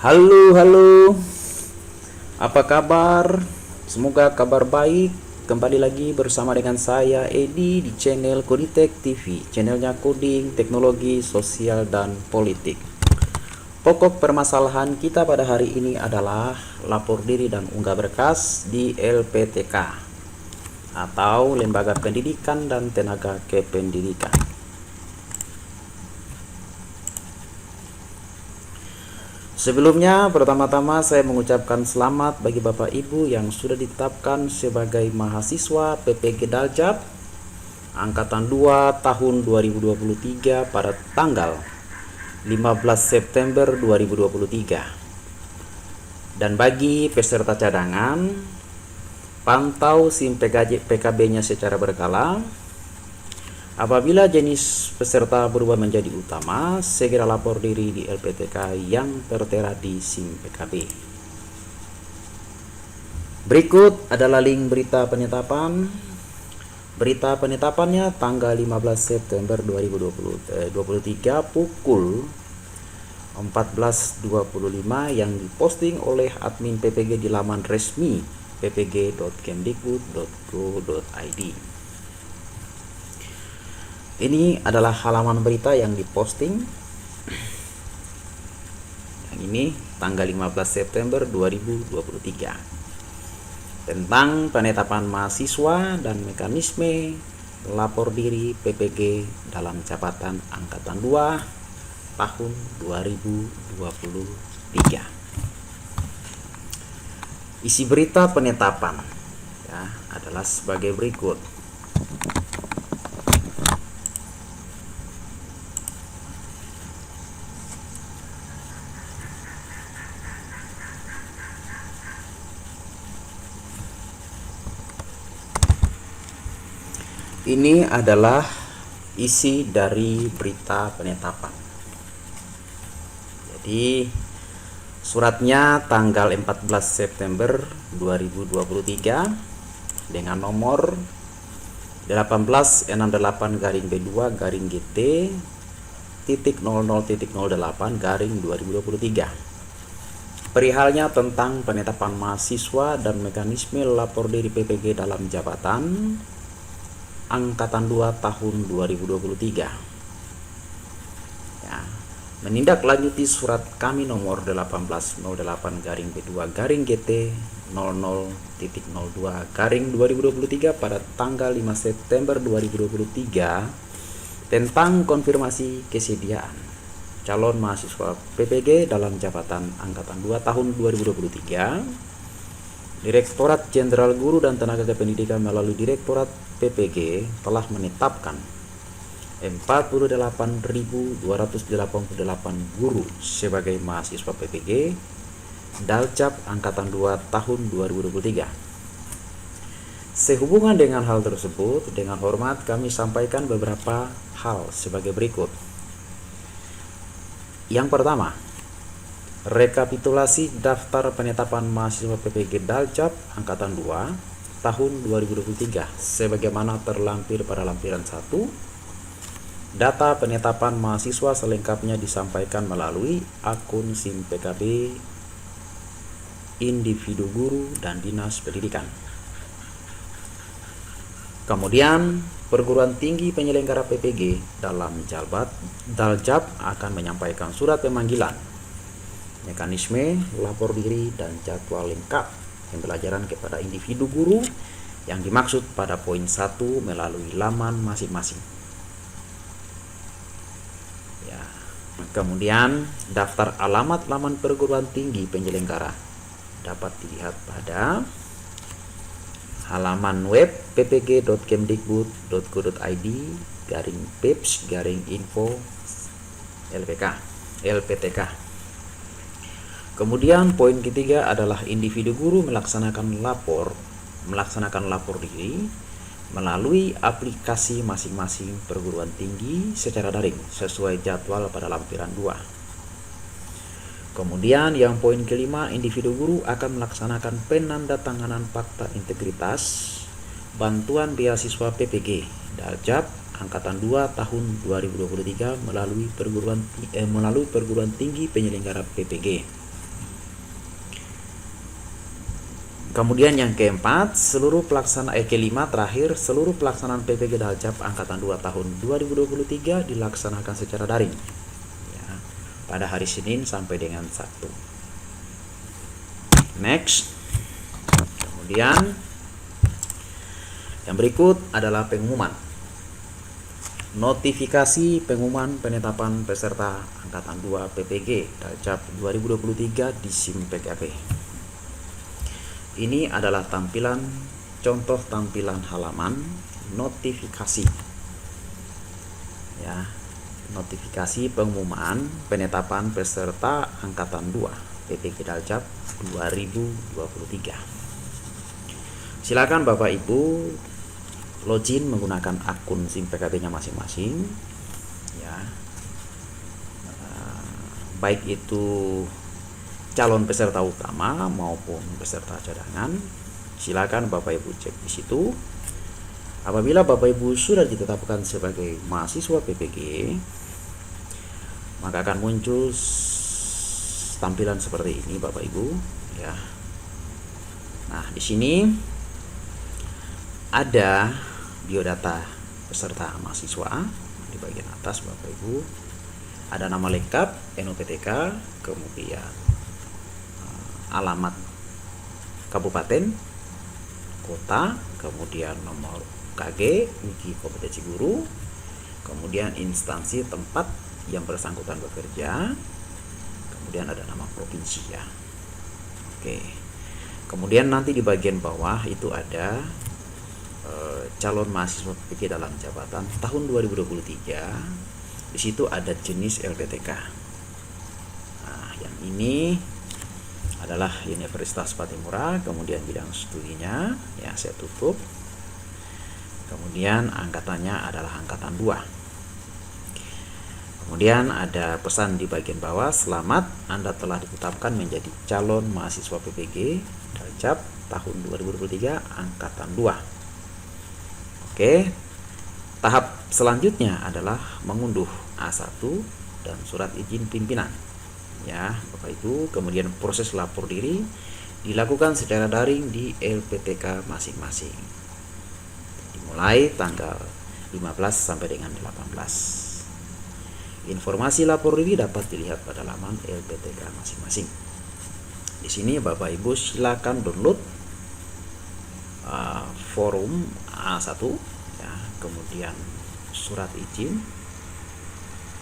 Halo, halo. Apa kabar? Semoga kabar baik. Kembali lagi bersama dengan saya Edi di channel Koditek TV, channelnya coding, teknologi, sosial, dan politik. Pokok permasalahan kita pada hari ini adalah lapor diri dan unggah berkas di LPTK atau Lembaga Pendidikan dan Tenaga Kependidikan. Sebelumnya, pertama-tama saya mengucapkan selamat bagi Bapak Ibu yang sudah ditetapkan sebagai mahasiswa PPG Daljab Angkatan 2 tahun 2023 pada tanggal 15 September 2023. Dan bagi peserta cadangan, pantau SIM PKB-nya secara berkala. Apabila jenis peserta berubah menjadi utama, segera lapor diri di LPTK yang tertera di SIM PKB. Berikut adalah link berita penetapan. Berita penetapannya tanggal 15 September 2023 pukul 14.25 yang diposting oleh admin PPG di laman resmi ppg.kemdikbud.go.id. Ini adalah halaman berita yang diposting. Yang ini tanggal 15 September 2023 tentang penetapan mahasiswa dan mekanisme lapor diri PPG dalam jabatan Angkatan 2 tahun 2023. Isi berita penetapan ya, adalah sebagai berikut. Ini adalah isi dari berita penetapan. Jadi suratnya tanggal 14 September 2023 dengan nomor 1868-B2-GT titik 00.08/2023. Perihalnya tentang penetapan mahasiswa dan mekanisme lapor diri PPG dalam jabatan Angkatan 2 tahun 2023 ya, menindaklanjuti surat kami nomor 1808-B2-GT 00.02/2023 pada tanggal 5 September 2023 tentang konfirmasi kesediaan calon mahasiswa PPG dalam jabatan Angkatan 2 tahun 2023. Direktorat Jenderal Guru dan Tenaga Kependidikan melalui Direktorat PPG telah menetapkan 48.288 guru sebagai mahasiswa PPG Daljab Angkatan 2 tahun 2023. Sehubungan dengan hal tersebut, dengan hormat kami sampaikan beberapa hal sebagai berikut. Yang pertama, rekapitulasi daftar penetapan mahasiswa PPG Daljab Angkatan 2 tahun 2023 sebagaimana terlampir pada lampiran 1. Data penetapan mahasiswa selengkapnya disampaikan melalui akun SIM PKB individu guru dan dinas pendidikan. Kemudian perguruan tinggi penyelenggara PPG dalam Daljab akan menyampaikan surat pemanggilan, mekanisme lapor diri dan jadwal lengkap pembelajaran kepada individu guru yang dimaksud pada poin 1 melalui laman masing-masing. Ya. Kemudian daftar alamat laman perguruan tinggi penyelenggara dapat dilihat pada halaman web ppg.kemdikbud.go.id /peps/info LPTK. Kemudian poin ketiga adalah individu guru melaksanakan lapor diri melalui aplikasi masing-masing perguruan tinggi secara daring sesuai jadwal pada lampiran 2. Kemudian yang poin kelima, individu guru akan melaksanakan penandatanganan fakta integritas bantuan beasiswa PPG Daljab Angkatan 2 tahun 2023 melalui perguruan tinggi penyelenggara PPG. Kemudian yang keempat, kelima terakhir, seluruh pelaksanaan PPG Daljab Angkatan 2 tahun 2023 dilaksanakan secara daring ya, pada hari Senin sampai dengan Sabtu. Next. Kemudian yang berikut adalah pengumuman. Notifikasi pengumuman penetapan peserta Angkatan 2 PPG Daljab 2023 di SIM PKP. Ini adalah contoh tampilan halaman notifikasi ya, notifikasi pengumuman penetapan peserta Angkatan 2 PPG Daljab 2023. Silakan Bapak Ibu login menggunakan akun SIM PKB-nya masing-masing ya. Baik itu calon peserta utama maupun peserta cadangan, silakan Bapak Ibu cek di situ. Apabila Bapak Ibu sudah ditetapkan sebagai mahasiswa PPG, maka akan muncul tampilan seperti ini Bapak Ibu ya. Nah, di sini ada biodata peserta mahasiswa di bagian atas Bapak Ibu. Ada nama lengkap, NUPTK, kemudian alamat kabupaten, kota, kemudian nomor KG, wiki kompetensi guru, kemudian instansi tempat yang bersangkutan bekerja, kemudian ada nama provinsi ya. Oke. Kemudian nanti di bagian bawah itu ada calon mahasiswa PPG dalam jabatan tahun 2023. Di situ ada jenis LPTK. Nah, yang ini adalah Universitas Patimura, kemudian bidang studinya ya saya tutup. Kemudian angkatannya adalah angkatan 2. Kemudian ada pesan di bagian bawah, selamat Anda telah ditetapkan menjadi calon mahasiswa PPG Daljab tahun 2023 angkatan 2. Oke. Tahap selanjutnya adalah mengunduh A1 dan surat izin pimpinan. Ya, Bapak Ibu, kemudian proses lapor diri dilakukan secara daring di LPTK masing-masing. Dimulai tanggal 15 sampai dengan 18. Informasi lapor diri dapat dilihat pada laman LPTK masing-masing. Di sini Bapak Ibu silakan download forum A1 ya, kemudian surat izin,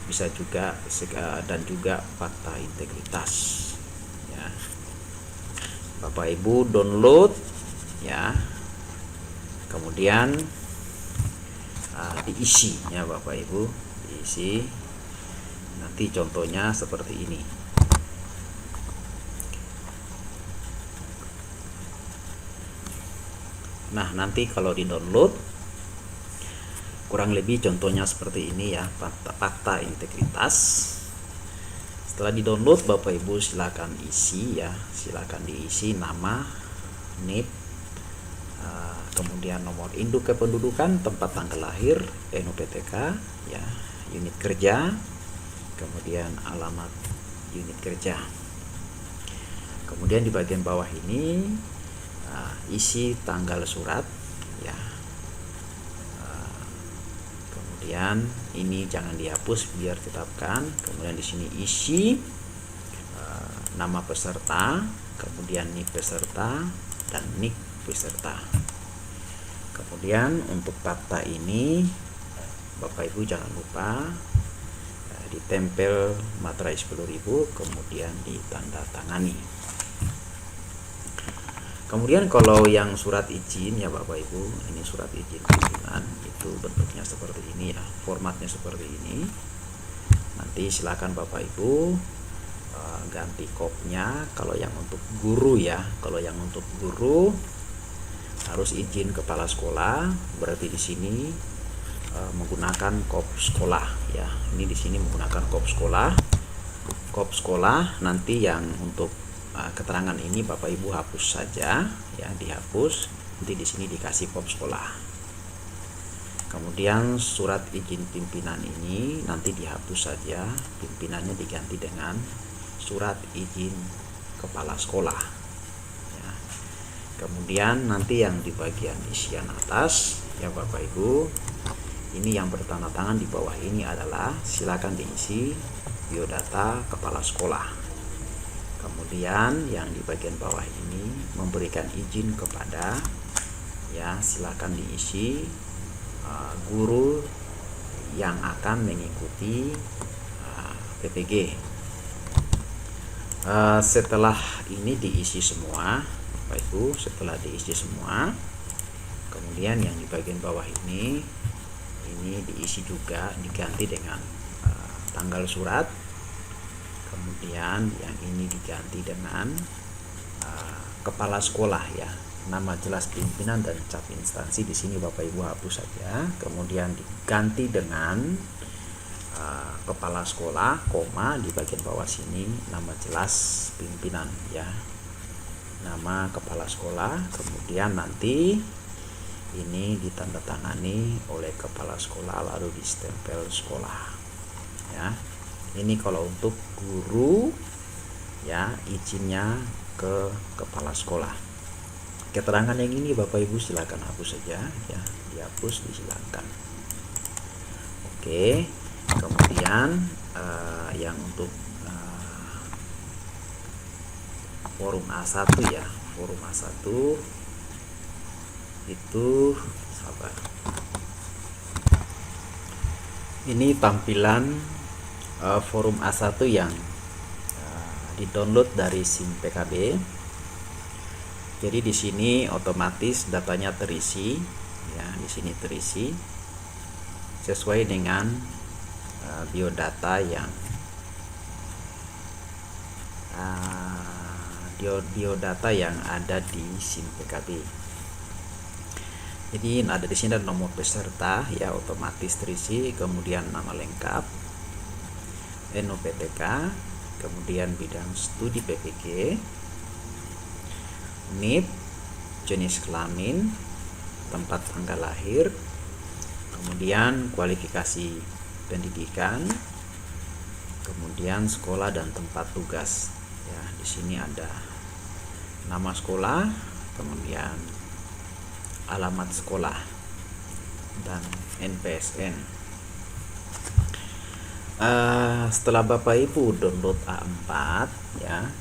bisa juga dan juga fakta integritas ya. Bapak Ibu download ya, kemudian diisi ya Bapak Ibu, diisi. Nanti contohnya seperti ini. Nah, nanti kalau di download kurang lebih contohnya seperti ini ya, fakta integritas. Setelah di-download Bapak Ibu silakan isi ya, silakan diisi nama, NIP, kemudian nomor induk kependudukan, tempat tanggal lahir, NUPTK ya, unit kerja, kemudian alamat unit kerja. Kemudian di bagian bawah ini isi tanggal surat ya. Kemudian ini jangan dihapus biar tetapkan. Kemudian di sini isi nama peserta, kemudian NIK peserta dan NIK peserta. Kemudian untuk fakta ini Bapak Ibu jangan lupa ditempel materai 10.000, kemudian ditanda tangani. Kemudian kalau yang surat izin ya Bapak Ibu, ini surat izin pimpinan, itu bentuknya seperti ini ya, formatnya seperti ini. Nanti silakan Bapak Ibu ganti kopnya. Kalau yang untuk guru ya, kalau yang untuk guru harus izin kepala sekolah, berarti di sini menggunakan kop sekolah ya. Ini di sini menggunakan kop sekolah. Kop sekolah nanti yang untuk keterangan ini Bapak Ibu hapus saja ya, dihapus. Nanti di sini dikasih kop sekolah. Kemudian surat izin pimpinan ini nanti dihapus saja, pimpinannya diganti dengan surat izin kepala sekolah ya. Kemudian nanti yang di bagian isian atas ya Bapak Ibu, ini yang bertanda tangan di bawah ini adalah silakan diisi biodata kepala sekolah. Kemudian yang di bagian bawah ini memberikan izin kepada, ya silakan diisi guru yang akan mengikuti PPG. Setelah ini diisi semua Bapak Ibu, setelah diisi semua, kemudian yang di bagian bawah ini diisi juga, diganti dengan tanggal surat. Kemudian yang ini diganti dengan kepala sekolah, ya, nama jelas pimpinan dan cap instansi di sini Bapak Ibu hapus saja. Kemudian diganti dengan kepala sekolah, koma, di bagian bawah sini nama jelas pimpinan, ya, nama kepala sekolah. Kemudian nanti ini ditandatangani oleh kepala sekolah lalu distempel sekolah, ya. Ini kalau untuk guru, ya, izinnya ke kepala sekolah. Keterangan yang ini Bapak Ibu silakan hapus saja, ya, dihapus, disilakan. Oke. Kemudian yang untuk forum A1, ya, forum A1 itu sabar. Ini tampilan forum A1 yang di-download dari SIM PKB. Jadi di sini otomatis datanya terisi, ya, di sini terisi sesuai dengan biodata yang biodata yang ada di SIM PKB. Jadi ada di sini ada nomor peserta, ya, otomatis terisi, kemudian nama lengkap, NOPTK, kemudian bidang studi PPG, NIP, jenis kelamin, tempat tanggal lahir, kemudian kualifikasi pendidikan, kemudian sekolah dan tempat tugas. Ya, di sini ada nama sekolah, kemudian alamat sekolah dan NPSN. Setelah Bapak Ibu download A4, ya,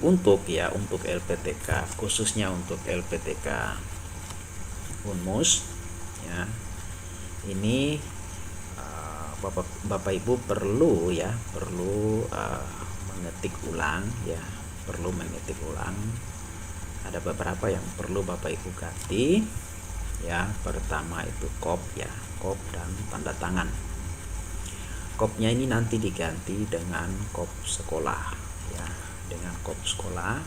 untuk LPTK, khususnya untuk LPTK Unmus, ya, ini Bapak Ibu perlu mengetik ulang, ya, perlu mengetik ulang. Ada beberapa yang perlu Bapak Ibu ganti, ya. Pertama itu kop, ya, kop dan tanda tangan. Kopnya ini nanti diganti dengan kop sekolah, ya, dengan kop sekolah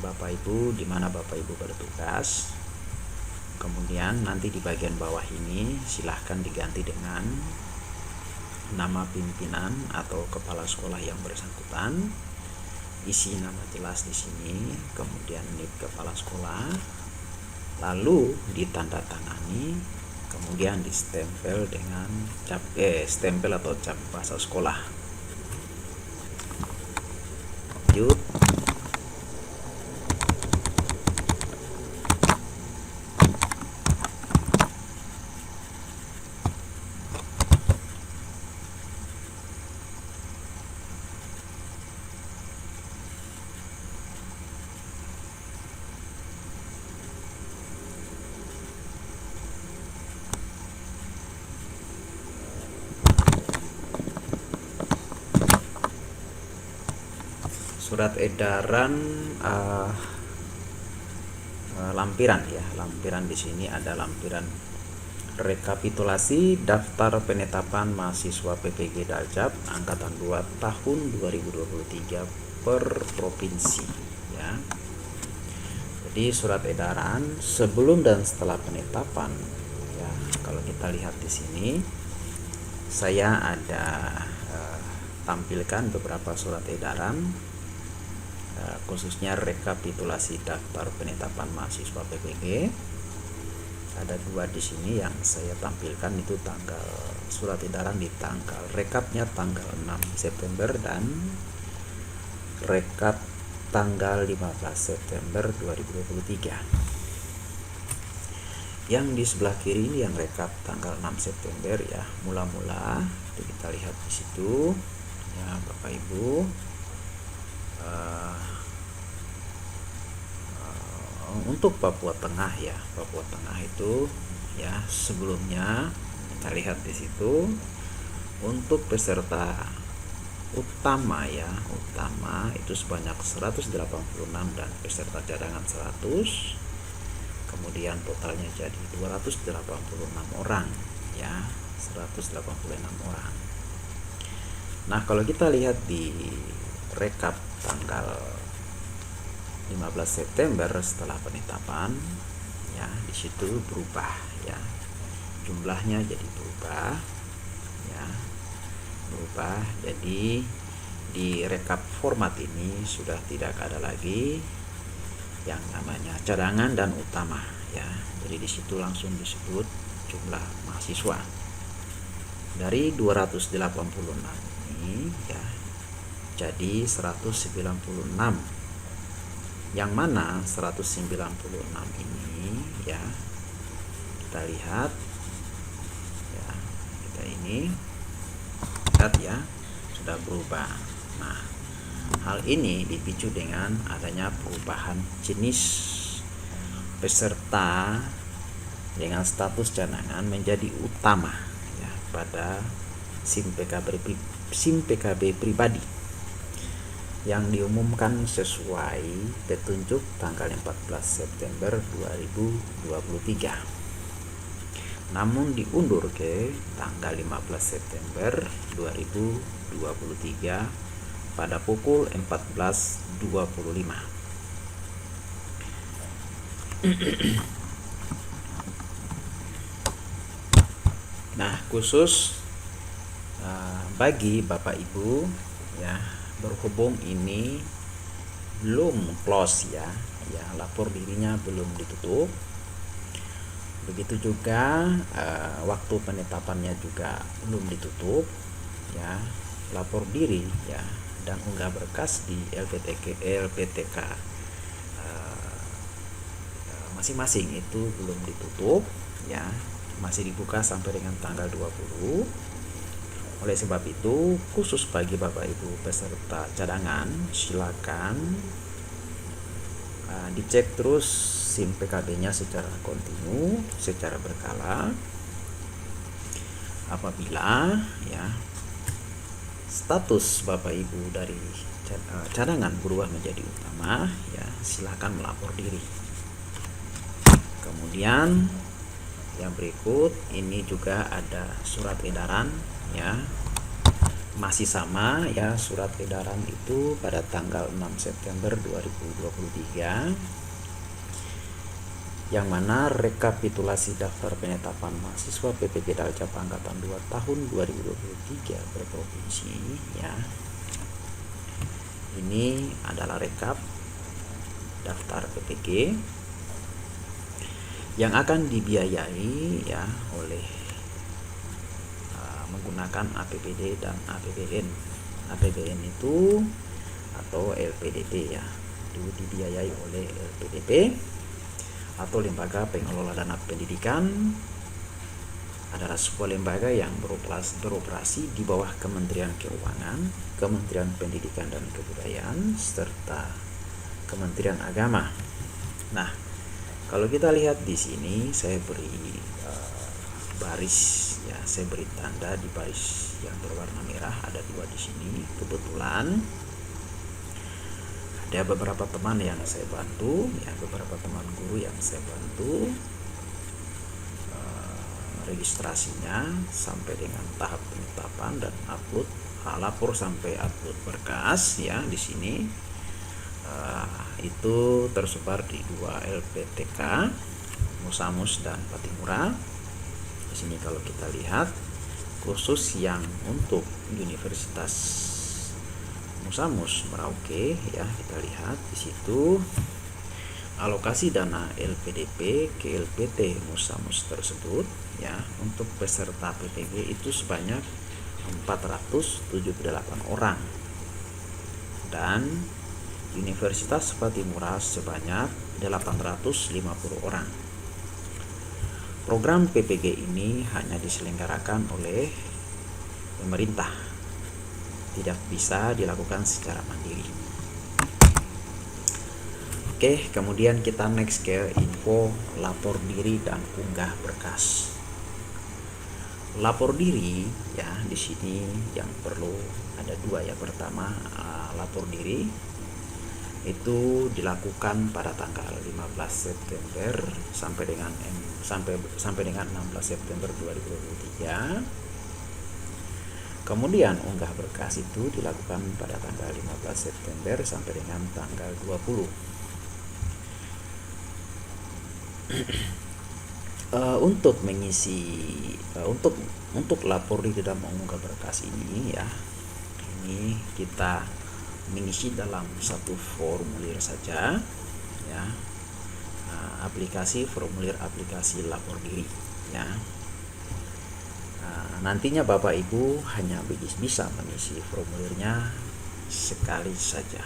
Bapak Ibu di mana Bapak Ibu bertugas. Kemudian nanti di bagian bawah ini silahkan diganti dengan nama pimpinan atau kepala sekolah yang bersangkutan. Isi nama jelas di sini, kemudian NIP kepala sekolah, lalu ditandatangani, kemudian distempel dengan stempel atau cap bahasa sekolah. Lanjut. Surat edaran lampiran, ya, lampiran di sini ada lampiran rekapitulasi daftar penetapan mahasiswa PPG Daljab angkatan 2 tahun 2023 per provinsi, ya. Jadi surat edaran sebelum dan setelah penetapan, ya, kalau kita lihat di sini saya ada tampilkan beberapa surat edaran, khususnya rekapitulasi daftar penetapan mahasiswa PPG. Ada 2 di sini yang saya tampilkan, itu tanggal surat edaran di tanggal rekapnya tanggal 6 September dan rekap tanggal 15 September 2023. Yang di sebelah kiri ini yang rekap tanggal 6 September ya, mula-mula itu kita lihat di situ ya Bapak Ibu. Untuk Papua Tengah ya, Papua Tengah itu ya sebelumnya kita lihat di situ untuk peserta utama ya, utama itu sebanyak 186 dan peserta cadangan 100. Kemudian totalnya jadi 286 orang ya, 186 orang. Nah, kalau kita lihat di rekap tanggal 15 September setelah penetapan ya, di situ berubah ya. Jumlahnya jadi berubah ya. Berubah, jadi di rekap format ini sudah tidak ada lagi yang namanya cadangan dan utama ya. Jadi di situ langsung disebut jumlah mahasiswa. Dari 286 ini ya jadi 196. Yang mana 196 ini ya, kita lihat ya, kita ini lihat ya sudah berubah. Nah, hal ini dipicu dengan adanya perubahan jenis peserta dengan status cadangan menjadi utama ya pada SIM PKB pribadi yang diumumkan sesuai petunjuk tanggal 14 September 2023. Namun diundur ke tanggal 15 September 2023 pada pukul 14.25. Nah, khusus bagi Bapak Ibu ya, berhubung ini belum close ya, lapor dirinya belum ditutup. Begitu juga waktu penetapannya juga belum ditutup ya, lapor diri ya dan unggah berkas di LPTK masing-masing itu belum ditutup ya, masih dibuka sampai dengan tanggal 20. Oleh sebab itu, khusus bagi Bapak Ibu peserta cadangan, silakan dicek terus SIM PKB-nya secara kontinu, secara berkala. Apabila ya status Bapak Ibu dari cadangan berubah menjadi utama ya, silakan melapor diri. Kemudian yang berikut ini juga ada surat edaran ya, masih sama ya, surat edaran itu pada tanggal 6 September 2023 yang mana rekapitulasi daftar penetapan mahasiswa PPG Daljab Angkatan 2 tahun 2023 per provinsi ya. Ini adalah rekap daftar PPG yang akan dibiayai ya oleh menggunakan APBD dan APBN. APBN itu atau LPDP ya, itu dibiayai oleh LPDP atau Lembaga Pengelola Dana Pendidikan, adalah sebuah lembaga yang beroperasi di bawah Kementerian Keuangan, Kementerian Pendidikan dan Kebudayaan, serta Kementerian Agama. Nah, kalau kita lihat di sini, saya beri baris ya, saya beri tanda di baris yang berwarna merah, ada 2 di sini. Kebetulan ada beberapa teman yang saya bantu ya, beberapa teman guru yang saya bantu registrasinya sampai dengan tahap penetapan dan upload lapor sampai upload berkas ya. Di sini itu tersebar di 2 LPTK, Musamus dan Patimura. Di sini kalau kita lihat khusus yang untuk Universitas Musamus Merauke ya, kita lihat di situ alokasi dana LPDP ke LPT Musamus tersebut ya, untuk peserta PPG itu sebanyak 478 orang, dan Universitas Patimura sebanyak 850 orang. Program PPG ini hanya diselenggarakan oleh pemerintah, tidak bisa dilakukan secara mandiri. Oke, kemudian kita next ke info lapor diri dan unggah berkas. Lapor diri ya, di sini yang perlu ada dua ya. Pertama, lapor diri itu dilakukan pada tanggal 15 September sampai dengan 16 September 2023. Kemudian unggah berkas itu dilakukan pada tanggal 15 September sampai dengan tanggal 20. Untuk mengisi untuk lapor diri dan mengunggah berkas ini ya, ini kita mengisi dalam satu formulir saja ya, formulir aplikasi lapor diri ya. Nantinya Bapak Ibu hanya bisa mengisi formulirnya sekali saja.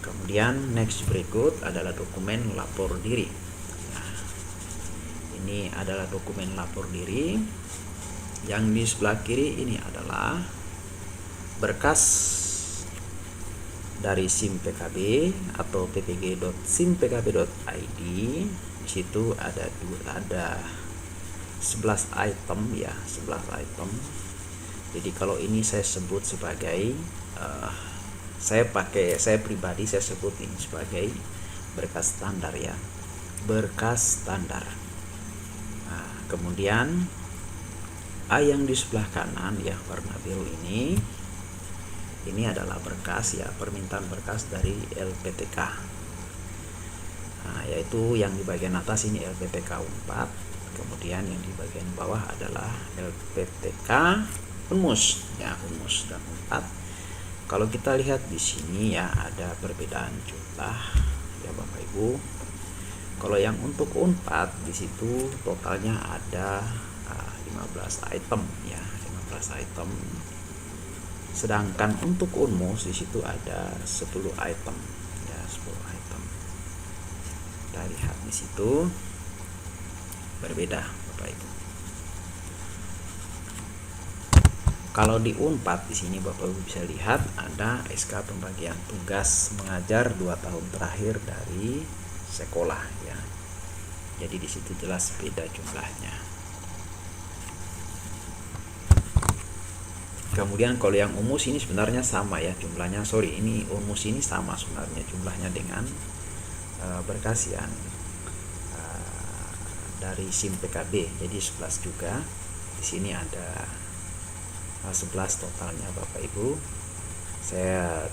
Kemudian next berikut adalah dokumen lapor diri. Nah, ini adalah dokumen lapor diri. Yang di sebelah kiri ini adalah berkas dari SIM PKB atau ppg.simpkb.id. Di situ ada 11 item ya, 11 item. Jadi kalau ini saya sebut sebagai saya pribadi saya sebut ini sebagai berkas standar ya, berkas standar. Nah, kemudian yang di sebelah kanan ya, warna biru ini adalah berkas ya, permintaan berkas dari LPTK. Nah, yaitu yang di bagian atas ini LPTK 4, kemudian yang di bagian bawah adalah LPTK Unmus ya, Unmus dan 4. Kalau kita lihat di sini ya, ada perbedaan jumlah ya Bapak Ibu. Kalau yang untuk Unpad di situ totalnya ada 15 item ya, 15 item. Sedangkan untuk Unmus di situ ada 10 item ya, 10 item. Kita lihat di situ berbeda Bapak Ibu. Kalau di Unpad di sini Bapak Ibu bisa lihat ada SK pembagian tugas mengajar 2 tahun terakhir dari sekolah ya. Jadi di situ jelas beda jumlahnya. Kemudian kalau yang Unmus ini sebenarnya sama ya jumlahnya. Ini Unmus ini sama sebenarnya jumlahnya dengan berkas yang dari SIM PKB. Jadi 11 juga. Di sini ada 11 totalnya Bapak Ibu. Saya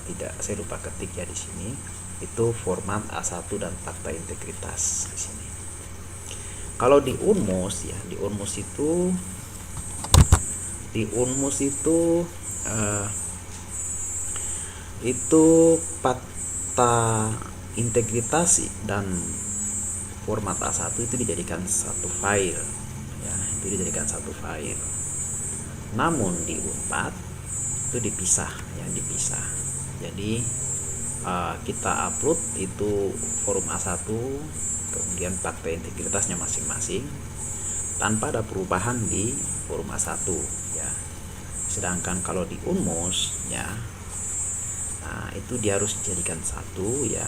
lupa ketik ya di sini. Itu format A1 dan fakta integritas di sini. Kalau di Unmus ya, di Unmus itu fakta integritas dan format A1 itu dijadikan satu file ya, itu dijadikan satu file. Namun di Unpad itu dipisah ya, dipisah. Jadi kita upload itu forum A1 kemudian fakta integritasnya masing-masing tanpa ada perubahan di forum A1 ya. Sedangkan kalau di Unmus ya, itu dia harus dijadikan satu ya,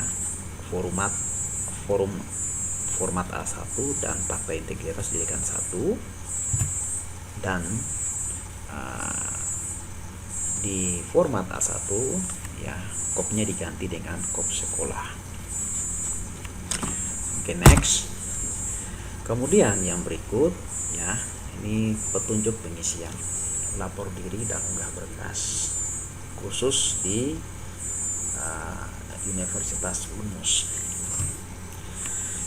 format A1 dan fakta integritas dijadikan satu, dan di format A1 ya kopnya diganti dengan kop sekolah. Oke, next. Kemudian yang berikut ya, ini petunjuk pengisian lapor diri dan unggah berkas khusus di Universitas Unmus.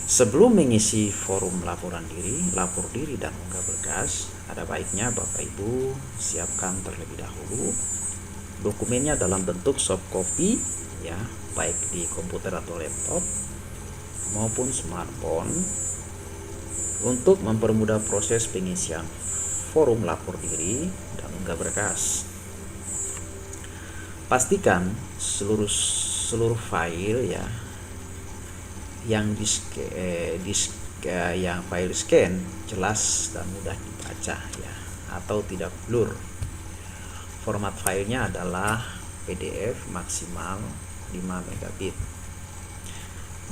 Sebelum mengisi forum lapor diri dan unggah berkas, ada baiknya Bapak Ibu siapkan terlebih dahulu dokumennya dalam bentuk soft copy ya, baik di komputer atau laptop maupun smartphone untuk mempermudah proses pengisian forum lapor diri dan unggah berkas. Pastikan seluruh file ya yang yang file scan jelas dan mudah dibaca ya, atau tidak blur. Format filenya adalah PDF maksimal 5 megabit.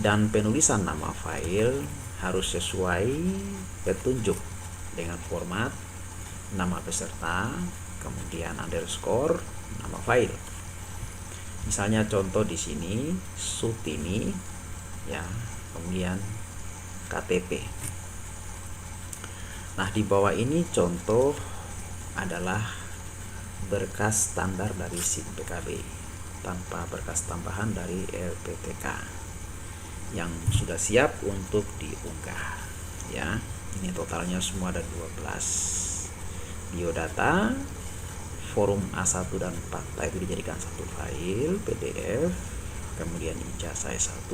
Dan penulisan nama file harus sesuai petunjuk dengan format nama peserta, kemudian underscore nama file. Misalnya contoh di sini Sutini ya, kemudian KTP. Nah, di bawah ini contoh adalah berkas standar dari SIM PKB tanpa berkas tambahan dari LPTK yang sudah siap untuk diunggah ya. Ini totalnya semua ada 12. Biodata, forum A1 dan 4 itu dijadikan satu file PDF, kemudian ijazah S1,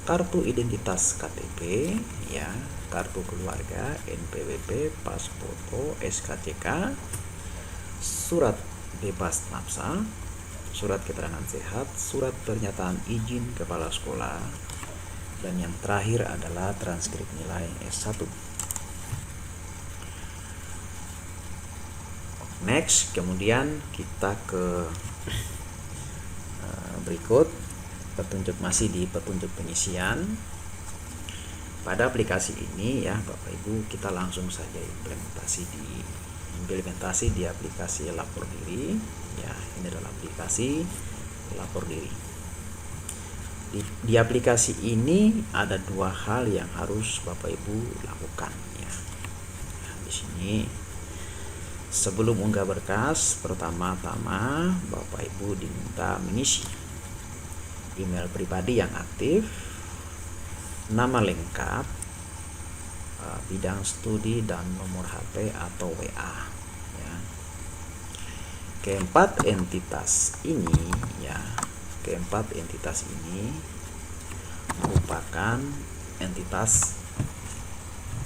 kartu identitas KTP ya, kartu keluarga, NPWP, pas foto, SKCK, surat bebas nafsa, surat keterangan sehat, surat pernyataan izin kepala sekolah, dan yang terakhir adalah transkrip nilai S1. Next, kemudian kita ke berikut petunjuk, masih di petunjuk pengisian. Pada aplikasi ini ya Bapak Ibu, kita langsung saja implementasi di aplikasi lapor diri ya. Ini adalah aplikasi lapor diri. Di aplikasi ini ada dua hal yang harus Bapak Ibu lakukan ya. Nah, di sini sebelum unggah berkas, pertama-tama Bapak Ibu diminta mengisi email pribadi yang aktif, nama lengkap, bidang studi, dan nomor HP atau WA ya. Keempat entitas ini merupakan entitas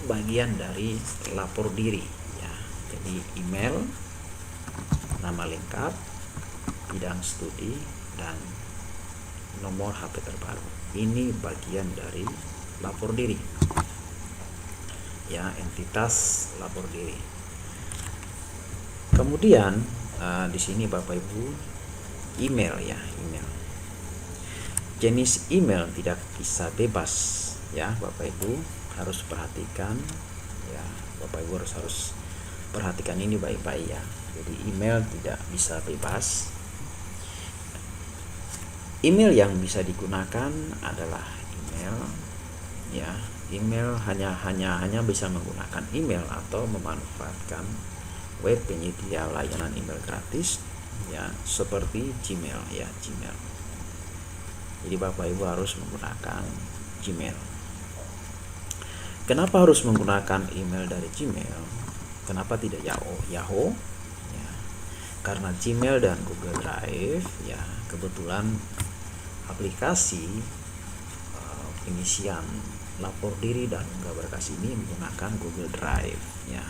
bagian dari lapor diri ya. Jadi email, nama lengkap, bidang studi, dan nomor HP terbaru. Ini bagian dari lapor diri ya, entitas lapor diri. Kemudian di sini Bapak Ibu email ya, email. Jenis email tidak bisa bebas ya, Bapak Ibu harus perhatikan ya, Bapak Ibu harus perhatikan ini baik-baik ya. Jadi email tidak bisa bebas. Email yang bisa digunakan adalah email ya. Email hanya bisa menggunakan email atau memanfaatkan web penyedia layanan email gratis ya, seperti Gmail ya, Gmail. Jadi Bapak Ibu harus menggunakan Gmail. Kenapa harus menggunakan email dari Gmail? Kenapa tidak Yahoo? Ya, karena Gmail dan Google Drive ya, kebetulan aplikasi pengisian lapor diri dan unggah berkas ini menggunakan Google Drive ya,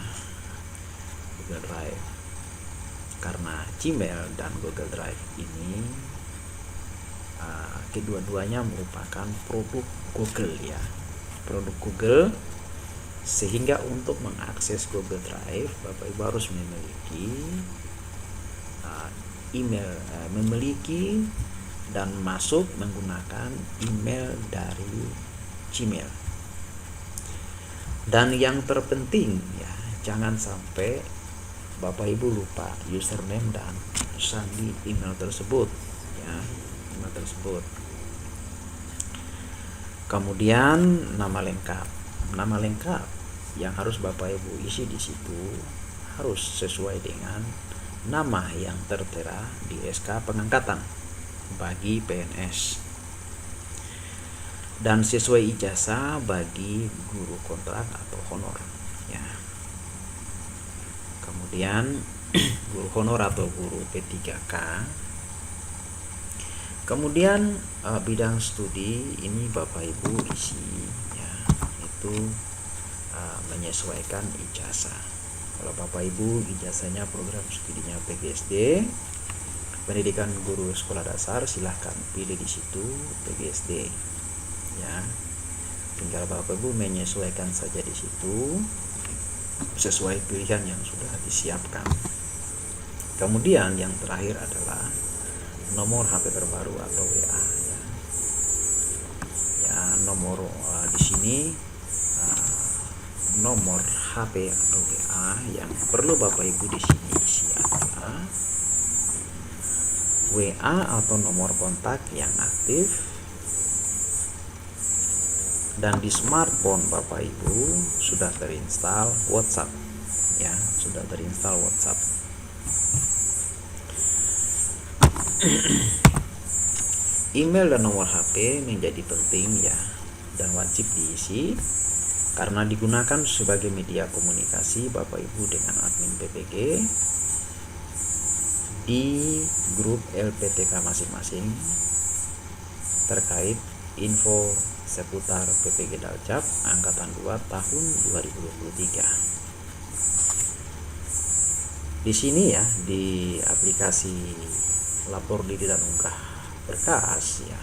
Google Drive. Karena Gmail dan Google Drive ini kedua-duanya merupakan produk Google ya, produk Google, sehingga untuk mengakses Google Drive Bapak Ibu harus memiliki memiliki dan masuk menggunakan email dari Gmail. Dan yang terpenting ya, jangan sampai Bapak Ibu lupa username dan sandi email tersebut ya, email tersebut. Kemudian nama lengkap. Nama lengkap yang harus Bapak Ibu isi di situ harus sesuai dengan nama yang tertera di SK pengangkatan bagi PNS, dan sesuai ijazah bagi guru kontrak atau honor ya. Kemudian guru honor atau guru P3K. Kemudian bidang studi ini Bapak Ibu isi ya, itu menyesuaikan ijazah. Kalau Bapak Ibu ijazahnya program studinya PGSD, pendidikan guru sekolah dasar, silahkan pilih di situ PGSD ya. Tinggal Bapak Ibu menyesuaikan saja di situ sesuai pilihan yang sudah disiapkan. Kemudian yang terakhir adalah nomor HP terbaru atau WA ya. Ya, nomor di sini nomor HP atau WA yang perlu Bapak Ibu di sini isi adalah WA atau nomor kontak yang aktif, dan di smartphone Bapak Ibu sudah terinstall WhatsApp ya, sudah terinstall WhatsApp. Email dan nomor HP menjadi penting ya, dan wajib diisi karena digunakan sebagai media komunikasi Bapak Ibu dengan admin PPG di grup LPTK masing-masing terkait info seputar PPG Daljab angkatan 2 tahun 2023. Di sini ya, di aplikasi lapor diri dan unggah berkas ya.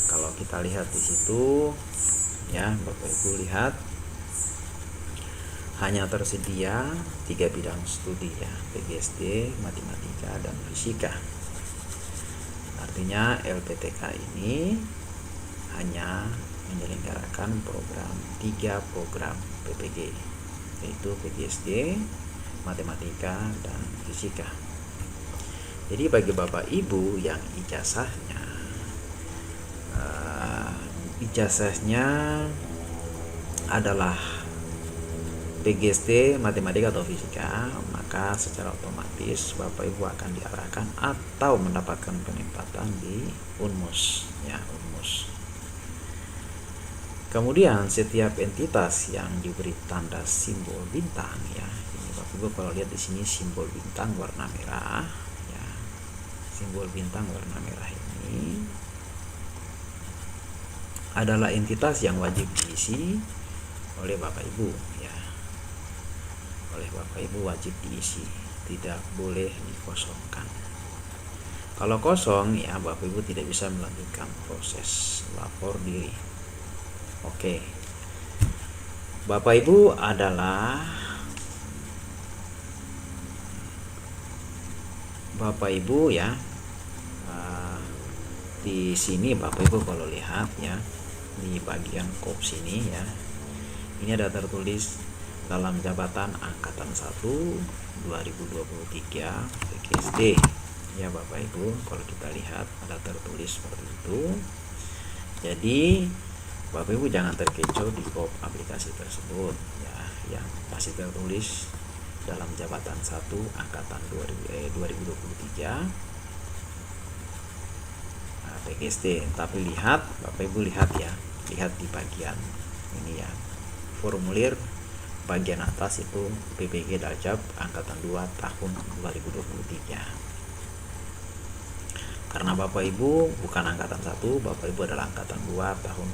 Kalau kita lihat di situ ya, Bapak Ibu lihat hanya tersedia 3 bidang studi ya, PGSD, matematika dan fisika. Artinya LPTK ini hanya menyelenggarakan program 3 program PPG, yaitu PGSD, matematika dan fisika. Jadi bagi Bapak Ibu yang ijazahnya adalah PGSD, matematika atau fisika, maka secara otomatis Bapak Ibu akan diarahkan atau mendapatkan penempatan di UNMUS ya, UNMUS. Kemudian setiap entitas yang diberi tanda simbol bintang ya, ini Bapak Ibu kalau lihat di sini simbol bintang warna merah ya, simbol bintang warna merah ini adalah entitas yang wajib diisi oleh Bapak Ibu ya. Oleh Bapak Ibu wajib diisi, tidak boleh dikosongkan. Kalau kosong ya, Bapak Ibu tidak bisa melanjutkan proses lapor diri. Oke, Bapak Ibu adalah Bapak Ibu ya. Di sini Bapak Ibu kalau lihat ya, di bagian kop sini ya, ini ada tertulis dalam jabatan angkatan 1 2023 PGSD ya Bapak Ibu. Kalau kita lihat ada tertulis seperti itu. Jadi Bapak Ibu jangan terkecoh di kop aplikasi tersebut ya, yang masih tertulis dalam jabatan 1 angkatan 2023 PGSD. Tapi lihat Bapak Ibu, lihat ya, lihat di bagian ini ya, formulir bagian atas itu PPG Daljab angkatan 2 tahun 2023. Karena Bapak Ibu bukan angkatan 1, Bapak Ibu adalah angkatan 2 tahun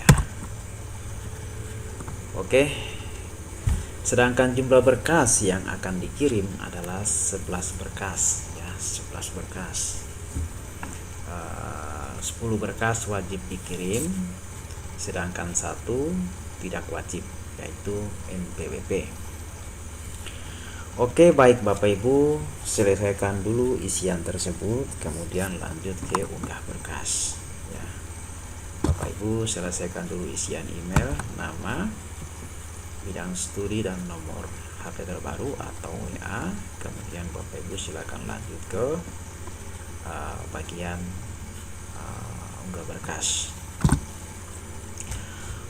2023. Oke. Sedangkan jumlah berkas yang akan dikirim adalah 11 berkas ya, 11 berkas. 10 berkas wajib dikirim, sedangkan 1 tidak wajib, yaitu NPWP. Oke, baik Bapak Ibu, selesaikan dulu isian tersebut, kemudian lanjut ke unggah berkas ya. Bapak Ibu selesaikan dulu isian email, nama, bidang studi dan nomor HP terbaru atau WA. Kemudian Bapak Ibu silakan lanjut ke bagian unggah berkas.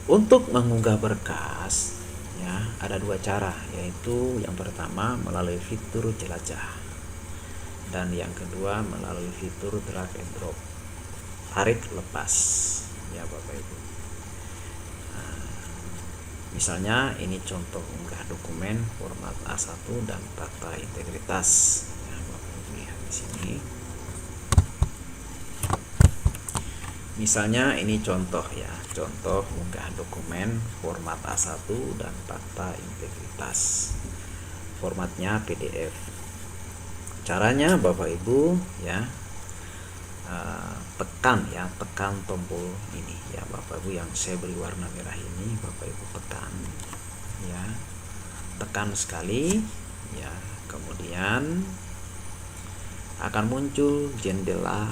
Untuk mengunggah berkas ya, ada 2 cara, yaitu yang pertama melalui fitur jelajah dan yang kedua melalui fitur drag and drop, tarik lepas ya Bapak Ibu. Misalnya ini contoh unggah dokumen format A1 dan fakta integritas ya, Bapak Ibu lihat di sini. Misalnya ini contoh ya, contoh unggah dokumen format A1 dan fakta integritas. Formatnya PDF. Caranya Bapak Ibu ya, tekan tombol ini ya Bapak Ibu, yang saya beri warna merah ini Bapak Ibu tekan ya, tekan sekali ya, kemudian akan muncul jendela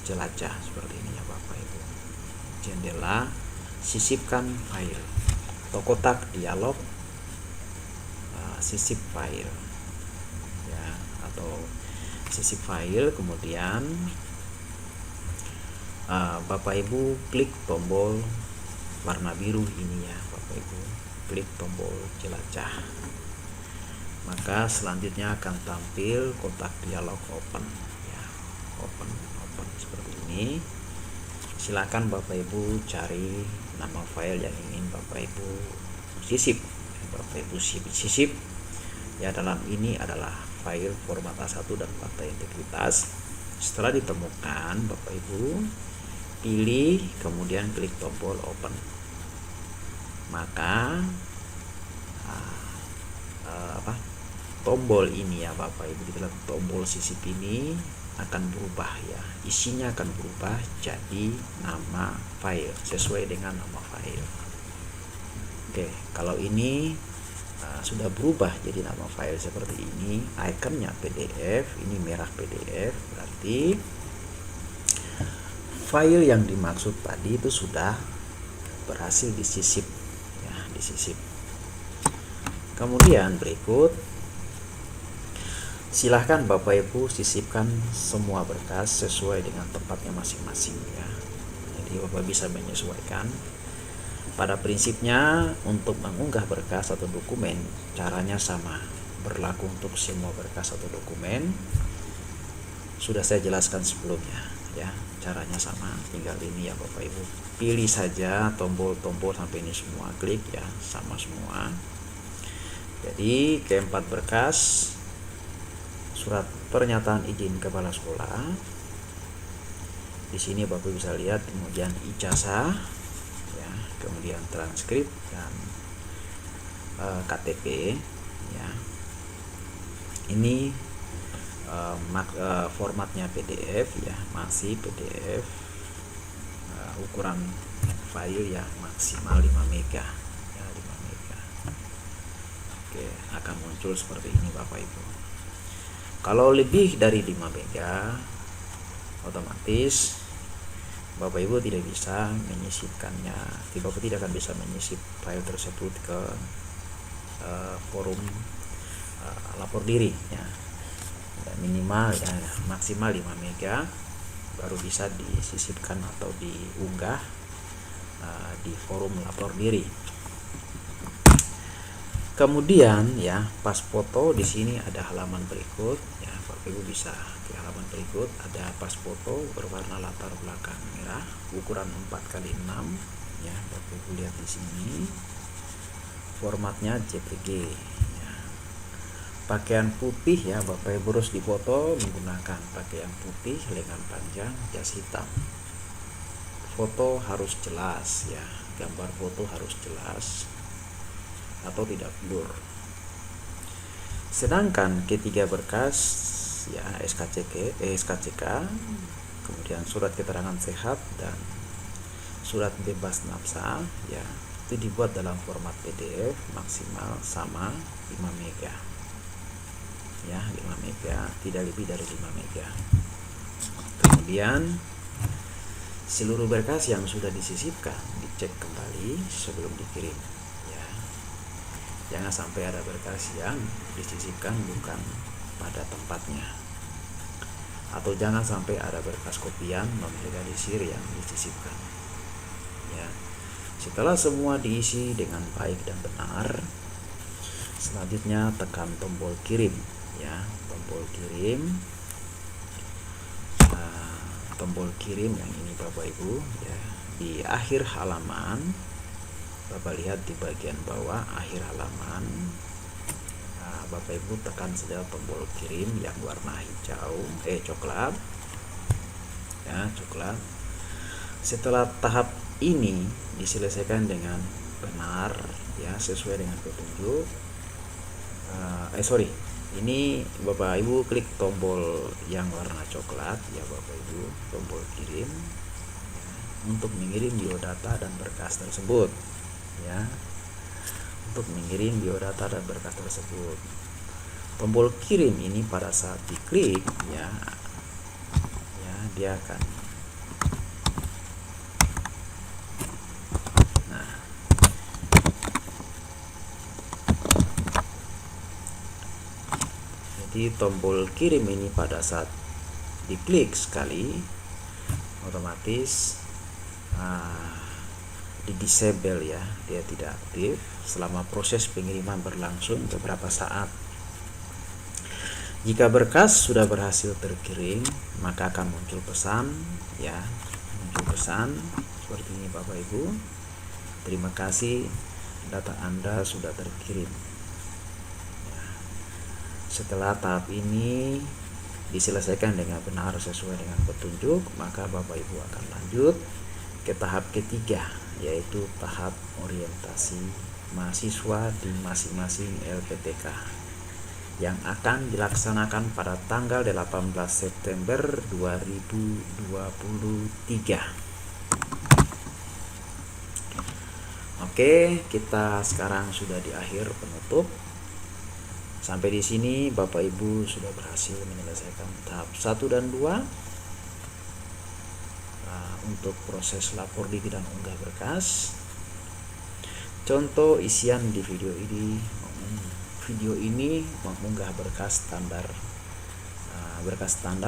jelajah seperti ini ya Bapak Ibu, jendela sisipkan file atau kotak dialog sisip file ya, atau sisip file. Kemudian Bapak Ibu klik tombol warna biru ini ya Bapak Ibu, klik tombol jelajah, maka selanjutnya akan tampil kotak dialog open ya, open seperti ini. Silakan Bapak Ibu cari nama file yang ingin Bapak Ibu sisip. Bapak Ibu sisip ya, dalam ini adalah file format A1 dan fakta integritas. Setelah ditemukan Bapak Ibu pilih, kemudian klik tombol open, maka tombol ini ya Bapak Ibu, kita lihat tombol sisip ini akan berubah ya, isinya akan berubah jadi nama file sesuai dengan nama file. Oke, kalau ini sudah berubah jadi nama file seperti ini, ikonnya PDF, ini merah PDF, berarti file yang dimaksud tadi itu sudah berhasil disisip ya, disisip. Kemudian berikut, silahkan Bapak Ibu sisipkan semua berkas sesuai dengan tempatnya masing-masing ya. Jadi Bapak bisa menyesuaikan. Pada prinsipnya untuk mengunggah berkas atau dokumen caranya sama, berlaku untuk semua berkas atau dokumen. Sudah saya jelaskan sebelumnya ya, caranya sama, tinggal ini ya Bapak Ibu. Pilih saja tombol-tombol sampai ini semua, klik ya, sama semua. Jadi keempat berkas, surat pernyataan izin kepala sekolah. Di sini Bapak bisa lihat, kemudian ijazah ya, kemudian transkrip dan KTP ya. Ini formatnya PDF ya, masih PDF, ukuran file ya maksimal 5 MB ya, 5 MB. Oke, akan muncul seperti ini Bapak Ibu. Kalau lebih dari 5 MB, otomatis Bapak Ibu tidak bisa menyisipkannya. Bapak tidak akan bisa menyisip file tersebut ke forum lapor diri ya. Minimal ya, maksimal 5 MB baru bisa disisipkan atau diunggah di forum lapor diri. Kemudian ya, pas foto di sini ada halaman berikut ya, Bapak Ibu bisa ke halaman berikut, ada pas foto berwarna latar belakang merah ukuran 4x6 ya, Bapak Ibu lihat di sini. Formatnya JPG ya. Pakaian putih ya, Bapak Ibu harus difoto menggunakan pakaian putih, lengan panjang, jas hitam. Foto harus jelas ya, gambar foto harus jelas atau tidak blur. Sedangkan ketiga berkas ya, SKCK, kemudian surat keterangan sehat dan surat bebas nafsa ya, itu dibuat dalam format PDF maksimal sama 5 MB ya, 5 MB, tidak lebih dari 5 MB. Kemudian seluruh berkas yang sudah disisipkan dicek kembali sebelum dikirim ya. Jangan sampai ada berkas yang disisipkan bukan pada tempatnya, atau jangan sampai ada berkas kopian non-legalisir yang disisipkan ya. Setelah semua diisi dengan baik dan benar, selanjutnya tekan tombol kirim ya, tombol kirim. Tombol kirim yang ini Bapak Ibu ya, di akhir halaman. Bapak lihat di bagian bawah akhir halaman, Bapak Ibu tekan saja tombol kirim yang warna hijau coklat ya, coklat. Setelah tahap ini diselesaikan dengan benar ya, sesuai dengan petunjuk, Ini Bapak Ibu klik tombol yang warna coklat ya Bapak Ibu, tombol kirim untuk mengirim biodata dan berkas tersebut ya. Untuk mengirim biodata dan berkas tersebut, tombol kirim ini pada saat diklik ya dia akan jadi tombol kirim ini pada saat diklik sekali otomatis di disable ya, dia tidak aktif selama proses pengiriman berlangsung beberapa saat. Jika berkas sudah berhasil terkirim, maka akan muncul pesan ya, seperti ini Bapak Ibu. Terima kasih, data Anda sudah terkirim. Ya. Setelah tahap ini diselesaikan dengan benar sesuai dengan petunjuk, maka Bapak Ibu akan lanjut ke tahap ketiga, yaitu tahap orientasi mahasiswa di masing-masing LPTK yang akan dilaksanakan pada tanggal 18 September 2023. Oke, kita sekarang sudah di akhir penutup. Sampai di sini Bapak Ibu sudah berhasil menyelesaikan tahap 1 dan 2 untuk proses lapor diri dan unggah berkas. Contoh isian di video ini mengunggah berkas standar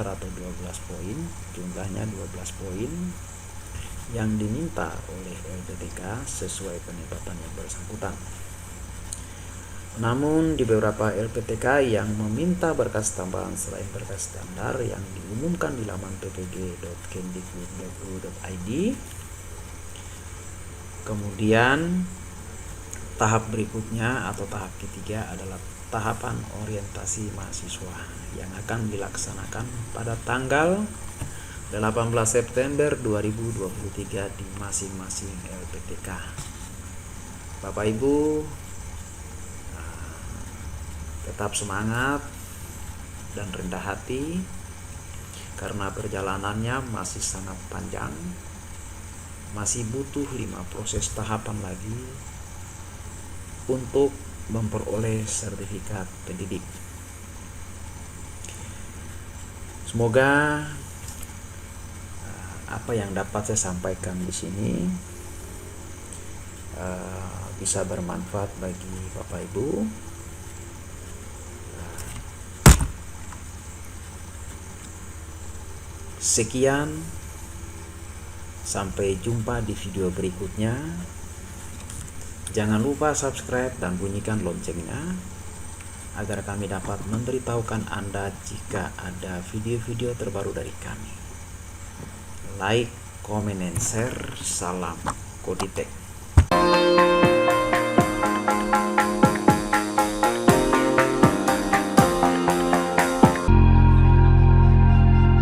atau 12 poin, jumlahnya 12 poin yang diminta oleh LPTK sesuai penempatan yang bersangkutan. Namun di beberapa LPTK yang meminta berkas tambahan selain berkas standar yang diumumkan di laman ppg.kemdikbud.go.id. Kemudian tahap berikutnya atau tahap ketiga adalah tahapan orientasi mahasiswa yang akan dilaksanakan pada tanggal 18 September 2023 di masing-masing LPTK. Bapak Ibu tetap semangat dan rendah hati karena perjalanannya masih sangat panjang, masih butuh 5 proses tahapan lagi untuk memperoleh sertifikat pendidik. Semoga apa yang dapat saya sampaikan di sini bisa bermanfaat bagi Bapak Ibu. Sekian, sampai jumpa di video berikutnya. Jangan lupa subscribe dan bunyikan loncengnya agar kami dapat memberitahukan Anda jika ada video-video terbaru dari kami. Like, comment, and share. Salam Koditek.